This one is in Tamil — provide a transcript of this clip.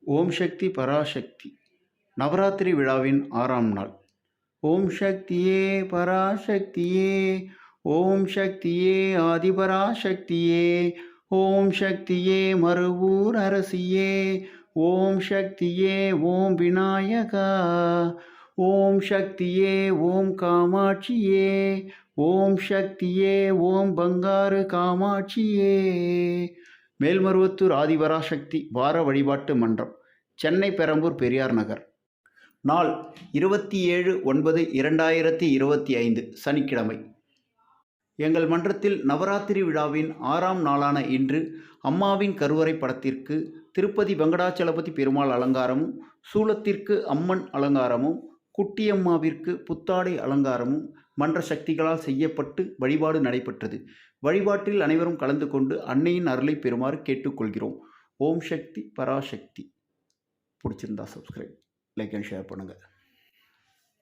ஓம் சக்தி பராசக்தி நவராத்திரி விழாவின் 6ஆம் நாள். ஓம் சக்தியே பராசக்தியே, ஓம் சக்தியே ஆதிபராசக்தியே, ஓம் சக்தியே மறுவூர் அரசியே, ஓம் சக்தியே ஓம் விநாயகா, ஓம் சக்தியே ஓம் காமாட்சியே, ஓம் சக்தியே ஓம் பங்காரு காமாட்சியே. மேல்மருவத்தூர் ஆதிபராசக்தி வார வழிபாட்டு மன்றம், சென்னை பெரம்பூர் பெரியார் நகர். நாள் 27/9/2025 சனிக்கிழமை. எங்கள் மன்றத்தில் நவராத்திரி விழாவின் 6ஆம் நாளான இன்று அம்மாவின் கருவறை படத்திற்கு திருப்பதி வெங்கடாச்சலபதி பெருமாள் அலங்காரமும், சூலத்திற்கு அம்மன் அலங்காரமும், குட்டியம்மாவிற்கு புத்தாடை அலங்காரமும் மன்ற சக்திகளால் செய்யப்பட்டு வழிபாடு நடைபெற்றது. வழிபாட்டில் அனைவரும் கலந்து கொண்டு அன்னையின் அருளை பெறுமாறு கேட்டுக்கொள்கிறோம். ஓம் சக்தி பராசக்தி. பிடிச்சிருந்தா சப்ஸ்கிரைப், லைக் அண்ட் ஷேர் பண்ணுங்கள்.